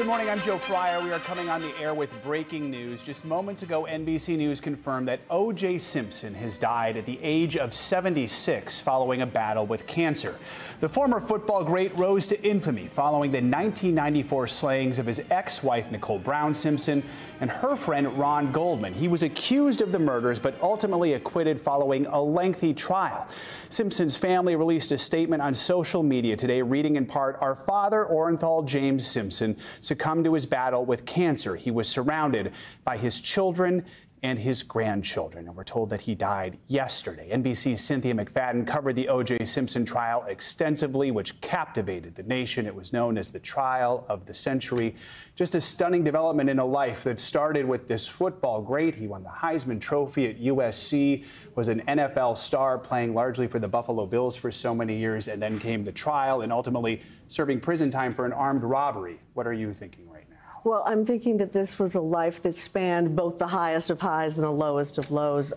Good morning, I'm Joe Fryer. We are coming on the air with breaking news. Just moments ago, NBC News confirmed that O.J. Simpson has died at the age of 76 following a battle with cancer. The former football great rose to infamy following the 1994 slayings of his ex-wife, Nicole Brown Simpson, and her friend, Ron Goldman. He was accused of the murders, but ultimately acquitted following a lengthy trial. Simpson's family released a statement on social media today, reading in part, "Our father, Orenthal James Simpson, succumbed to his battle with cancer. He was surrounded by his children and his grandchildren." And we're told that he died yesterday. NBC's Cynthia McFadden covered the O.J. Simpson trial extensively, which captivated the nation. It was known as the trial of the century. Just a stunning development in a life that started with this football great. He won the Heisman Trophy at USC, was an NFL star playing largely for the Buffalo Bills for so many years, and then came the trial and ultimately serving prison time for an armed robbery. What are you thinking right now? Well, I'm thinking that this was a life that spanned both the highest of highs and the lowest of lows.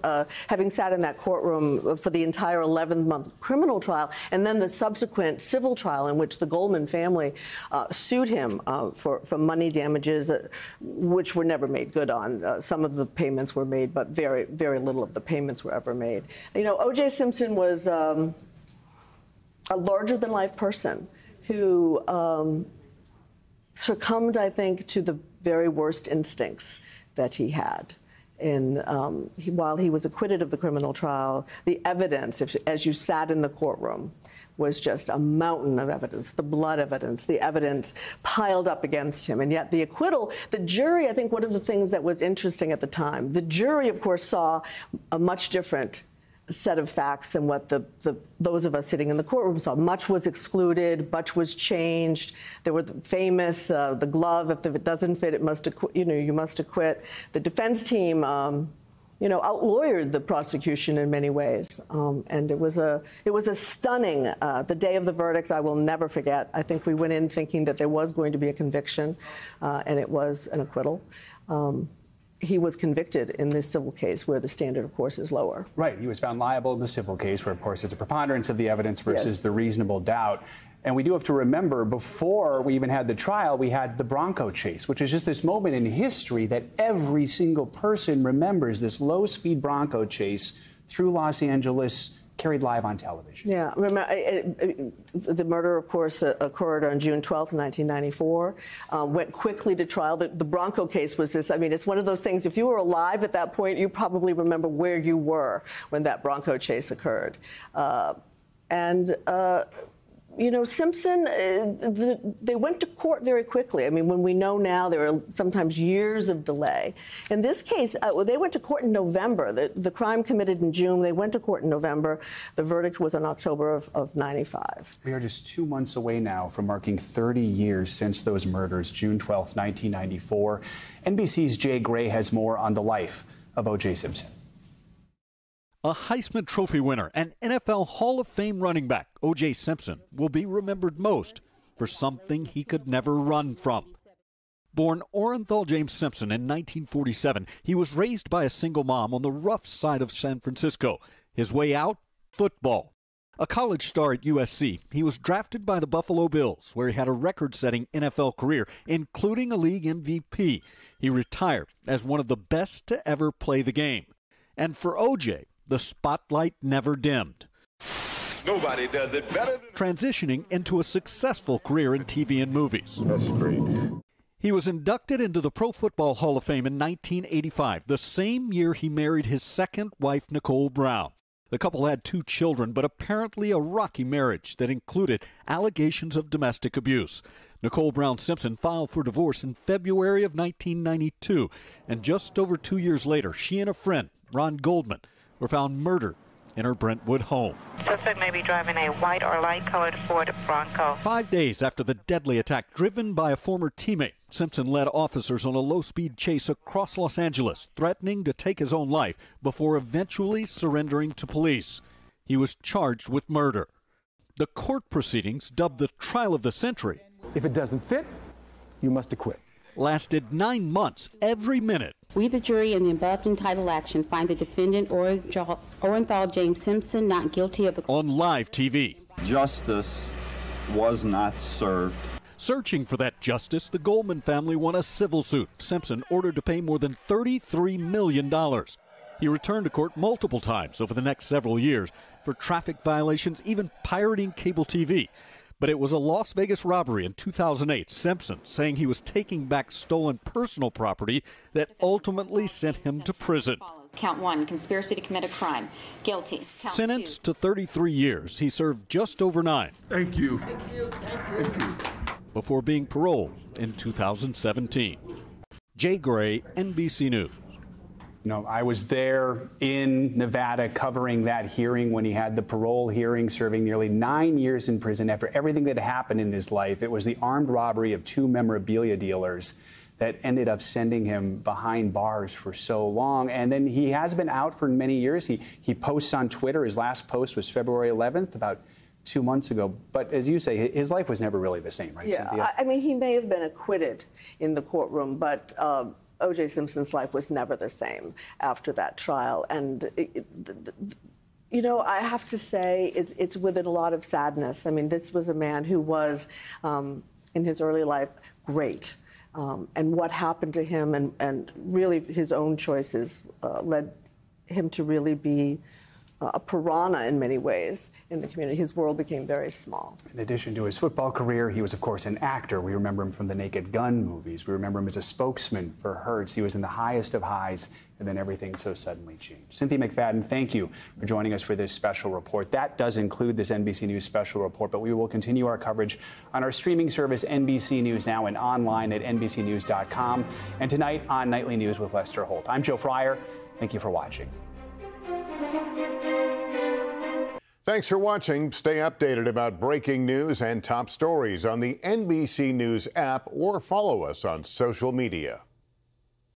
Having sat in that courtroom for the entire 11-month criminal trial and then the subsequent civil trial in which the Goldman family sued him for money damages, which were never made good on. Some of the payments were made, but very, very little of the payments were ever made. You know, O.J. Simpson was a larger-than-life person who succumbed, I think, to the very worst instincts that he had. And while he was acquitted of the criminal trial, the evidence, as you sat in the courtroom, was just a mountain of evidence, the blood evidence, the evidence piled up against him. And yet the acquittal, the jury, I think one of the things that was interesting at the time, the jury, of course, saw a much different set of facts than what those of us sitting in the courtroom saw. Much was excluded, much was changed. There were the famous, the glove, if it doesn't fit, it must acquit, you must acquit. The defense team, outlawyered the prosecution in many ways. And it was a stunning, the day of the verdict, I will never forget. I think we went in thinking that there was going to be a conviction, and it was an acquittal. He was convicted in this civil case where the standard, of course, is lower. Right. He was found liable in the civil case where, of course, it's a preponderance of the evidence versus the reasonable doubt. And we do have to remember, before we even had the trial, we had the Bronco chase, which is just this moment in history that every single person remembers, this low-speed Bronco chase through Los Angeles, carried live on television. Yeah, remember, the murder, of course, occurred on June 12th, 1994, went quickly to trial. The Bronco case was this, I mean, it's one of those things, if you were alive at that point, you probably remember where you were when that Bronco chase occurred. Simpson, they went to court very quickly. I mean, when we know now, there are sometimes years of delay. In this case, they went to court in November. The crime committed in June. They went to court in November. The verdict was in October of 95. We are just 2 months away now from marking 30 years since those murders, June 12th, 1994. NBC's Jay Gray has more on the life of O.J. Simpson. A Heisman Trophy winner and NFL Hall of Fame running back, O.J. Simpson, will be remembered most for something he could never run from. Born Orenthal James Simpson in 1947, he was raised by a single mom on the rough side of San Francisco. His way out? Football. A college star at USC, he was drafted by the Buffalo Bills, where he had a record-setting NFL career, including a league MVP. He retired as one of the best to ever play the game. And for O.J., the spotlight never dimmed. Nobody does it better than... Transitioning into a successful career in TV and movies. That's great. He was inducted into the Pro Football Hall of Fame in 1985, the same year he married his second wife, Nicole Brown. The couple had 2 children, but apparently a rocky marriage that included allegations of domestic abuse. Nicole Brown Simpson filed for divorce in February of 1992, and just over 2 years later, she and a friend, Ron Goldman, were found murdered in her Brentwood home. Suspect may be driving a white or light-colored Ford Bronco. 5 days after the deadly attack driven by a former teammate, Simpson led officers on a low-speed chase across Los Angeles, threatening to take his own life before eventually surrendering to police. He was charged with murder. The court proceedings, dubbed the trial of the century, if it doesn't fit, you must acquit, lasted 9 months, every minute. We, the jury, in the above entitled action, find the defendant, Orenthal James Simpson, not guilty of the... On live TV. Justice was not served. Searching for that justice, the Goldman family won a civil suit. Simpson ordered to pay more than $33 million. He returned to court multiple times over the next several years for traffic violations, even pirating cable TV. But it was a Las Vegas robbery in 2008, Simpson saying he was taking back stolen personal property, that ultimately sent him to prison. Count 1, conspiracy to commit a crime. Guilty. Count Sentenced to 33 years, he served just over 9. Thank you. Thank you. Thank you. Before being paroled in 2017. Jay Gray, NBC News. You know, I was there in Nevada covering that hearing when he had the parole hearing, serving nearly 9 years in prison after everything that happened in his life. It was the armed robbery of 2 memorabilia dealers that ended up sending him behind bars for so long. And then he has been out for many years. He posts on Twitter. His last post was February 11th, about 2 months ago. But as you say, his life was never really the same, right, Yeah, Cynthia? I mean, he may have been acquitted in the courtroom, but O.J. Simpson's life was never the same after that trial. And, you know, I have to say it's with a lot of sadness. I mean, this was a man who was, in his early life, great. And what happened to him and really his own choices led him to really be a piranha in many ways in the community. His world became very small. In addition to his football career, he was, of course, an actor. We remember him from the Naked Gun movies. We remember him as a spokesman for Hertz. He was in the highest of highs, and then everything so suddenly changed. Cynthia McFadden, thank you for joining us for this special report. That does include this NBC News Special Report, but we will continue our coverage on our streaming service, NBC News Now, and online at NBCNews.com, and tonight on Nightly News with Lester Holt. I'm Joe Fryer. Thank you for watching. Thanks for watching. Stay updated about breaking news and top stories on the NBC News app or follow us on social media.